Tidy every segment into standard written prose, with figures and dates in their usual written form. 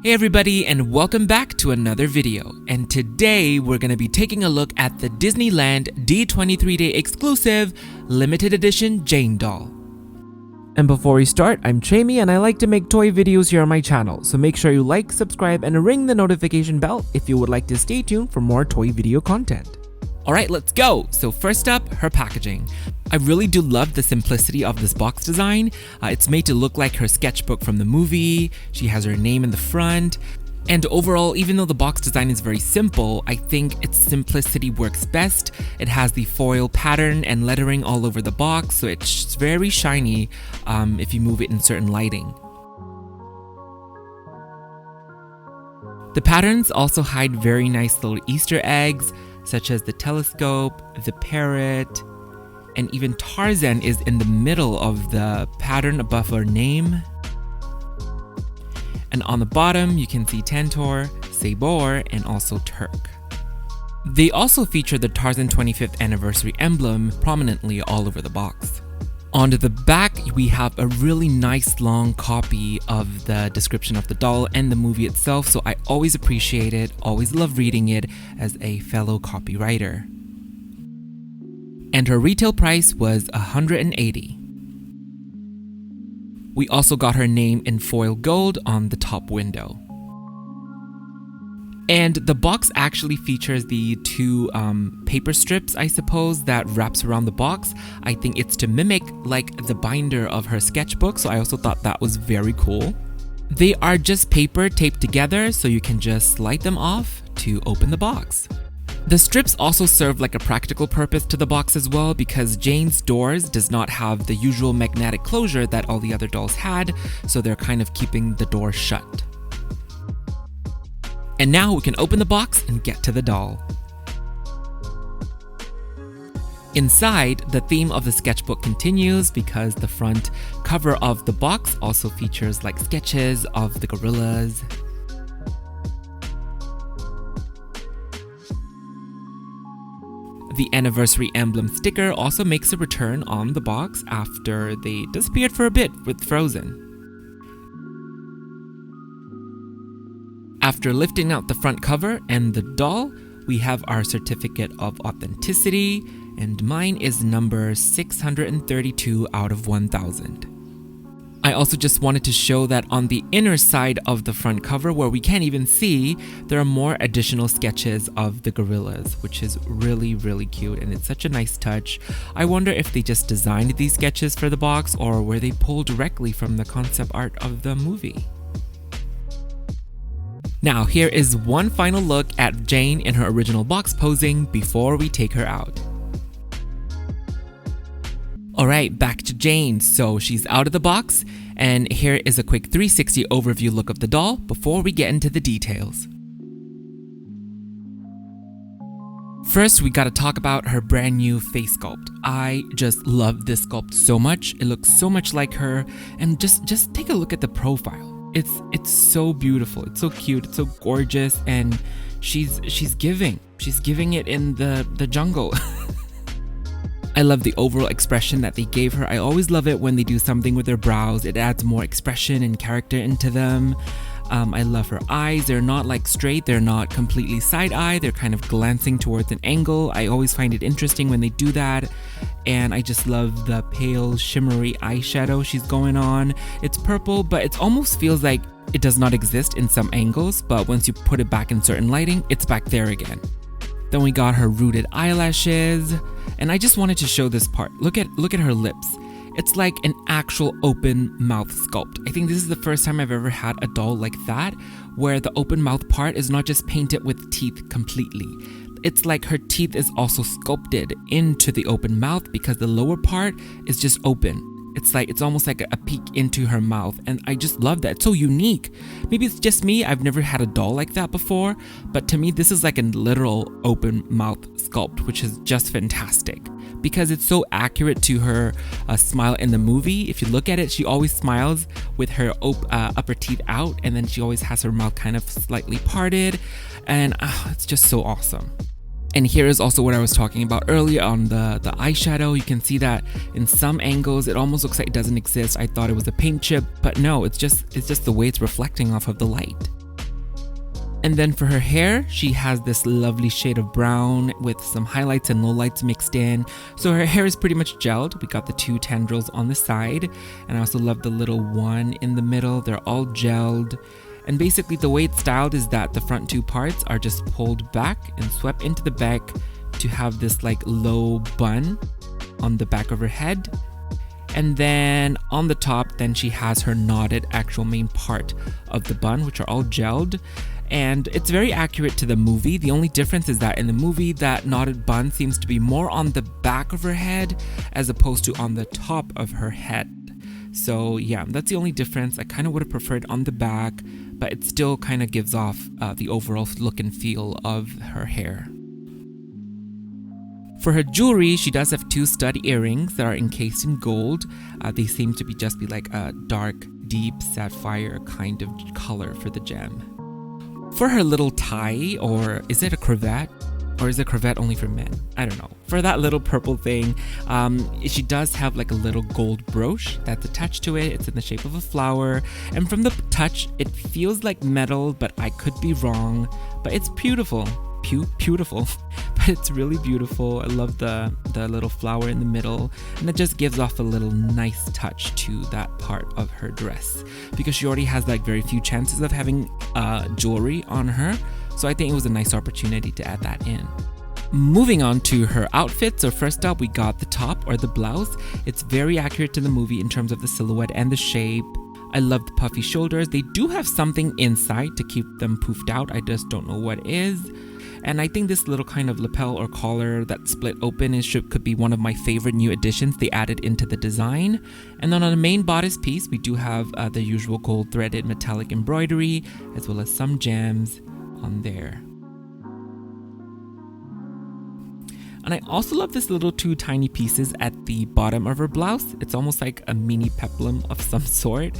Hey everybody, and welcome back to another video. And today we're going to be taking a look at the Disneyland D23 Exclusive limited edition Jane doll. And before we start, I'm Chaymie and I like to make toy videos here on my channel, so make sure you like, subscribe, and ring the notification bell if you would like to stay tuned for more toy video content. Alright, let's go! So first up, her packaging. I really do love the simplicity of this box design. It's made to look like her sketchbook from the movie. She has her name in the front. And overall, even though the box design is very simple, I think its simplicity works best. It has the foil pattern and lettering all over the box, so it's very shiny if you move it in certain lighting. The patterns also hide very nice little Easter eggs, such as the telescope, the parrot, and even Tarzan is in the middle of the pattern above her name. And on the bottom, you can see Tantor, Sabor, and also Turk. They also feature the Tarzan 25th anniversary emblem prominently all over the box. Onto the back, we have a really nice long copy of the description of the doll and the movie itself, so I always appreciate it, always love reading it as a fellow copywriter. And her retail price was $180. We also got her name in foil gold on the top window. And the box actually features the two paper strips, I suppose, that wraps around the box. I think it's to mimic like the binder of her sketchbook, so I also thought that was very cool. They are just paper taped together, so you can just slide them off to open the box. The strips also serve like a practical purpose to the box as well, because Jane's doors does not have the usual magnetic closure that all the other dolls had, so they're kind of keeping the door shut. And now we can open the box and get to the doll. Inside, the theme of the sketchbook continues because the front cover of the box also features like sketches of the gorillas. The anniversary emblem sticker also makes a return on the box after they disappeared for a bit with Frozen. After lifting out the front cover and the doll, we have our certificate of authenticity, and mine is number 632 out of 1000. I also just wanted to show that on the inner side of the front cover, where we can't even see, there are more additional sketches of the gorillas, which is really, really cute, and it's such a nice touch. I wonder if they just designed these sketches for the box, or were they pulled directly from the concept art of the movie. Now, here is one final look at Jane in her original box posing before we take her out. Alright, back to Jane. So she's out of the box, and here is a quick 360 overview look of the doll before we get into the details. First, we gotta talk about her brand new face sculpt. I just love this sculpt so much. It looks so much like her, and just take a look at the profile. It's so beautiful, it's so cute, it's so gorgeous, and she's giving it in the jungle. I love the overall expression that they gave her. I always love it when they do something with their brows. It adds more expression and character into them. I love her eyes. They're not like straight, they're not completely side-eye, they're kind of glancing towards an angle. I always find it interesting when they do that. And I just love the pale shimmery eyeshadow she's going on. It's purple, but it almost feels like it does not exist in some angles, but once you put it back in certain lighting, it's back there again. Then we got her rooted eyelashes, and I just wanted to show this part. Look at her lips. It's like an actual open mouth sculpt. I think this is the first time I've ever had a doll like that, where the open mouth part is not just painted with teeth completely. It's like her teeth is also sculpted into the open mouth because the lower part is just open. It's almost like a peek into her mouth, and I just love that. It's so unique. Maybe it's just me, I've never had a doll like that before, but to me this is like a literal open mouth sculpt, which is just fantastic because it's so accurate to her smile in the movie. If you look at it, she always smiles with her upper teeth out, and then she always has her mouth kind of slightly parted, and it's just so awesome. And here is also what I was talking about earlier on the eyeshadow. You can see that in some angles it almost looks like it doesn't exist. I thought it was a paint chip, but no, it's just the way it's reflecting off of the light. And then for her hair, she has this lovely shade of brown with some highlights and lowlights mixed in. So her hair is pretty much gelled. We got the 2 tendrils on the side, and I also love the little one in the middle. They're all gelled. And basically the way it's styled is that the front 2 parts are just pulled back and swept into the back to have this like low bun on the back of her head. And then on the top, then she has her knotted actual main part of the bun, which are all gelled. And it's very accurate to the movie. The only difference is that in the movie, that knotted bun seems to be more on the back of her head as opposed to on the top of her head. So yeah, that's the only difference. I kind of would have preferred on the back, but it still kind of gives off the overall look and feel of her hair. For her jewelry, she does have 2 stud earrings that are encased in gold. They seem to be like a dark, deep sapphire kind of color for the gem. For her little tie, or is it a cravat? Or is it a cravat only for men? I don't know. For that little purple thing, she does have like a little gold brooch that's attached to it. It's in the shape of a flower. And from the touch, it feels like metal, but I could be wrong. But it's beautiful. Beautiful. But it's really beautiful. I love the little flower in the middle, and it just gives off a little nice touch to that part of her dress, because she already has like very few chances of having jewelry on her, so I think it was a nice opportunity to add that in. Moving on to her outfit. So first up, we got the top or the blouse. It's very accurate to the movie in terms of the silhouette and the shape. I love the puffy shoulders. They do have something inside to keep them poofed out. I just don't know what it is. And I think this little kind of lapel or collar that split open could be one of my favorite new additions they added into the design. And then on the main bodice piece, we do have the usual gold threaded metallic embroidery, as well as some gems on there. And I also love this little 2 tiny pieces at the bottom of her blouse. It's almost like a mini peplum of some sort.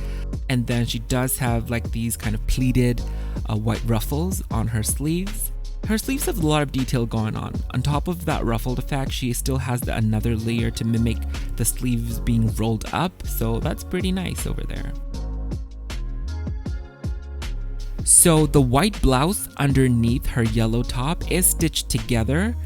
And then she does have like these kind of pleated white ruffles on her sleeves. Her sleeves have a lot of detail going on. On top of that ruffled effect, she still has another layer to mimic the sleeves being rolled up, so that's pretty nice over there. So the white blouse underneath her yellow top is stitched together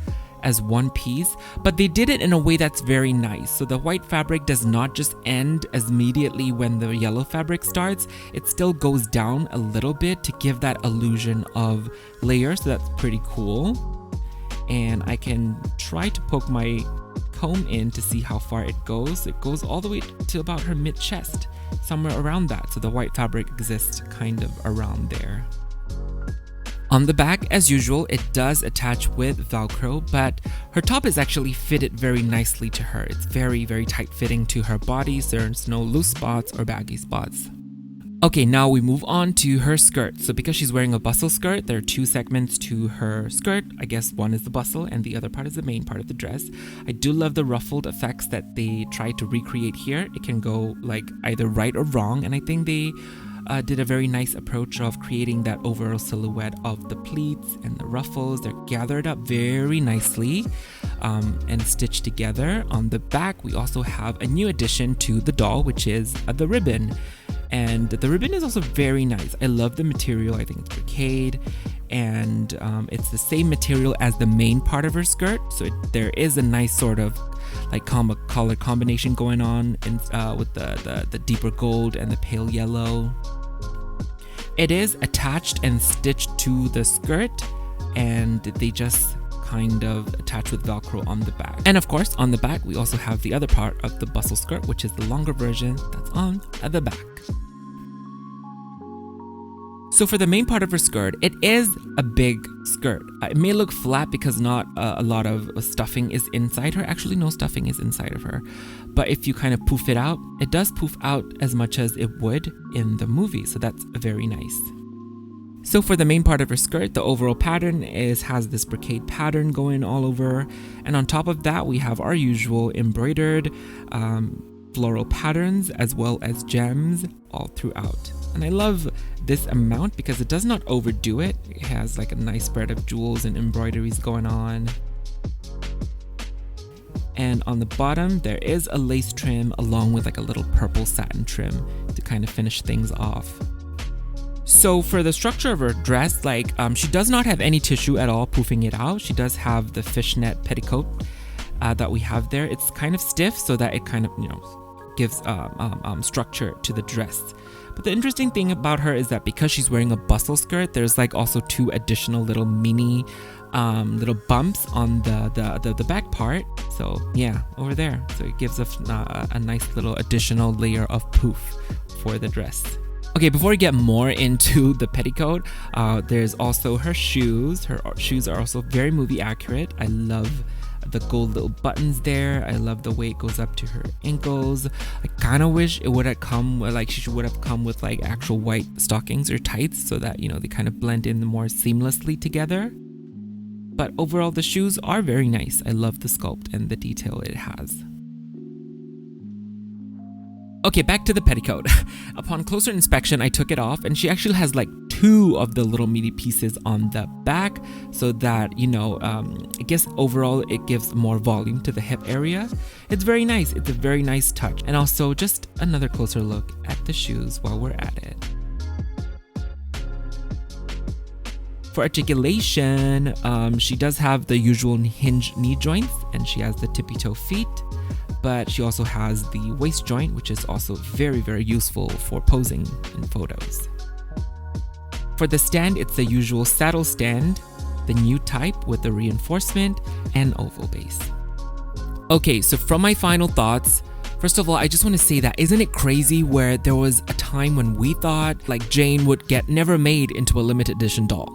as one piece, but they did it in a way that's very nice. So the white fabric does not just end as immediately when the yellow fabric starts. It still goes down a little bit to give that illusion of layer, so that's pretty cool. And I can try to poke my comb in to see how far it goes. It goes all the way to about her mid-chest, somewhere around that. So the white fabric exists kind of around there. On the back, as usual, it does attach with Velcro, but her top is actually fitted very nicely to her. It's very, very tight fitting to her body, so there's no loose spots or baggy spots. Okay, now we move on to her skirt. So because she's wearing a bustle skirt, there are 2 segments to her skirt. I guess one is the bustle and the other part is the main part of the dress. I do love the ruffled effects that they try to recreate here. It can go like either right or wrong, and I think they did a very nice approach of creating that overall silhouette of the pleats and the ruffles. They're gathered up very nicely and stitched together. On the back, we also have a new addition to the doll, which is the ribbon. And the ribbon is also very nice. I love the material. I think it's brocade, and it's the same material as the main part of her skirt. So there is a nice sort of like color combination going on with the deeper gold and the pale yellow. It is attached and stitched to the skirt, and they just kind of attach with Velcro on the back. And of course, on the back, we also have the other part of the bustle skirt, which is the longer version that's on at the back. So for the main part of her skirt, it is a big skirt. It may look flat because not a lot of stuffing is inside her. Actually, no stuffing is inside of her. But if you kind of poof it out, it does poof out as much as it would in the movie. So that's very nice. So for the main part of her skirt, the overall pattern has this brocade pattern going all over. And on top of that, we have our usual embroidered floral patterns as well as gems all throughout. And I love this amount because it does not overdo it. It has like a nice spread of jewels and embroideries going on. And on the bottom, there is a lace trim along with like a little purple satin trim to kind of finish things off. So for the structure of her dress, like she does not have any tissue at all poofing it out. She does have the fishnet petticoat that we have there. It's kind of stiff so that it kind of, gives structure to the dress. But the interesting thing about her is that because she's wearing a bustle skirt, there's like also 2 additional little mini little bumps on the back part. So yeah, over there. So it gives a nice little additional layer of poof for the dress. Okay, before we get more into the petticoat, there's also her shoes. Her shoes are also very movie accurate. I love the gold little buttons there. I love the way it goes up to her ankles. I kind of wish it would have come like she would have come with like actual white stockings or tights so that they kind of blend in more seamlessly together. But overall, the shoes are very nice. I love the sculpt and the detail it has. Okay, back to the petticoat. Upon closer inspection, I took it off, and she actually has like 2 of the little meaty pieces on the back, so that I guess overall it gives more volume to the hip area. It's very nice. It's a very nice touch. And also just another closer look at the shoes while we're at it. For articulation, she does have the usual hinged knee joints, and she has the tippy toe feet. But she also has the waist joint, which is also very, very useful for posing in photos. For the stand, it's the usual saddle stand, the new type with the reinforcement and oval base. Okay, so from my final thoughts, first of all, I just want to say that isn't it crazy where there was a time when we thought like Jane would get never made into a limited edition doll,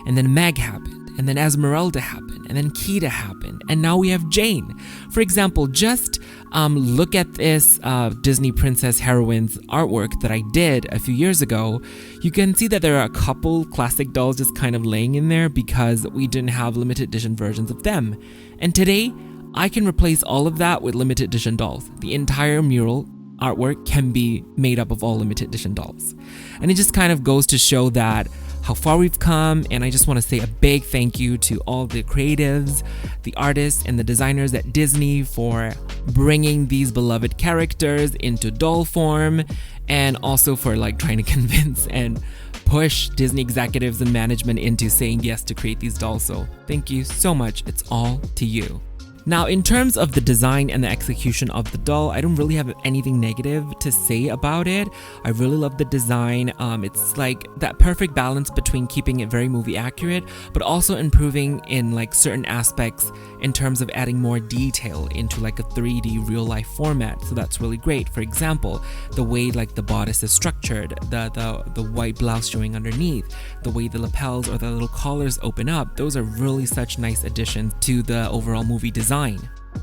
and then Meg happened. And then Esmeralda happened, and then Kita happened, and now we have Jane. For example, just look at this Disney Princess Heroines artwork that I did a few years ago. You can see that there are a couple classic dolls just kind of laying in there because we didn't have limited edition versions of them. And today, I can replace all of that with limited edition dolls. The entire mural artwork can be made up of all limited edition dolls. And it just kind of goes to show that how far we've come, and I just want to say a big thank you to all the creatives, the artists, and the designers at Disney for bringing these beloved characters into doll form, and also for like trying to convince and push Disney executives and management into saying yes to create these dolls. So thank you so much. It's all to you. Now, in terms of the design and the execution of the doll, I don't really have anything negative to say about it. I really love the design. It's like that perfect balance between keeping it very movie accurate, but also improving in like certain aspects in terms of adding more detail into like a 3D real life format. So that's really great. For example, the way like the bodice is structured, the white blouse showing underneath, the way the lapels or the little collars open up, those are really such nice additions to the overall movie design.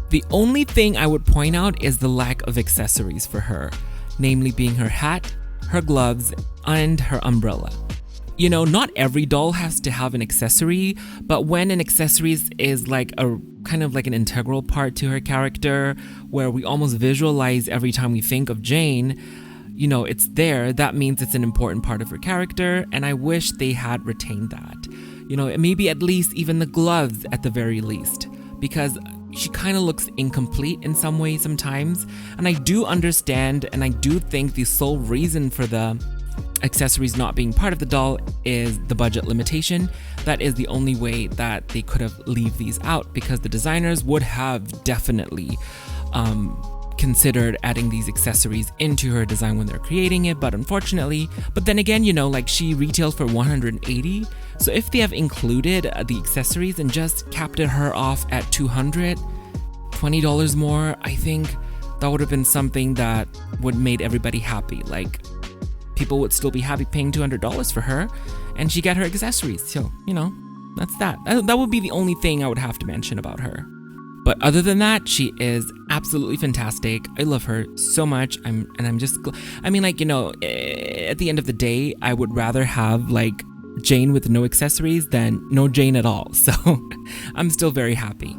The only thing I would point out is the lack of accessories for her, namely being her hat, her gloves, and her umbrella. Not every doll has to have an accessory, but when an accessory is like a kind of like an integral part to her character, where we almost visualize every time we think of Jane, it's there, that means it's an important part of her character, and I wish they had retained that. Maybe at least even the gloves at the very least, because she kind of looks incomplete in some way sometimes. And I do understand, and I do think the sole reason for the accessories not being part of the doll is the budget limitation. That is the only way that they could have leave these out, because the designers would have definitely considered adding these accessories into her design when they're creating it, but then again, like she retails for $180. So if they have included the accessories and just capped her off at $220 more, I think that would have been something that would made everybody happy. Like, people would still be happy paying $200 for her, and she got her accessories. So, that's that. That would be the only thing I would have to mention about her. But other than that, she is absolutely fantastic. I love her so much. At the end of the day, I would rather have like Jane with no accessories than no Jane at all. So I'm still very happy.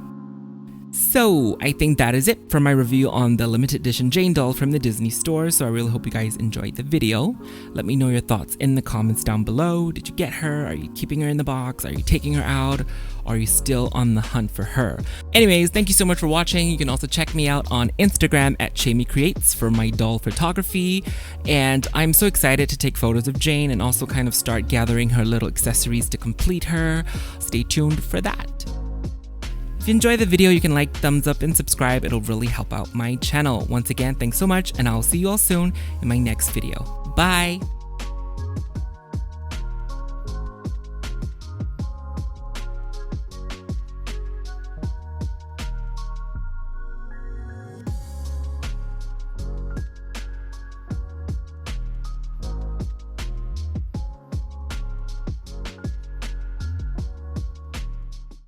So I think that is it for my review on the limited edition Jane doll from the Disney Store. So I really hope you guys enjoyed the video. Let me know your thoughts in the comments down below. Did you get her? Are you keeping her in the box? Are you taking her out? Or are you still on the hunt for her? Anyways, thank you so much for watching. You can also check me out on Instagram at Chaymie Creates for my doll photography. And I'm so excited to take photos of Jane and also kind of start gathering her little accessories to complete her. Stay tuned for that. If you enjoyed the video, you can like, thumbs up, and subscribe. It'll really help out my channel. Once again, thanks so much, and I'll see you all soon in my next video. Bye!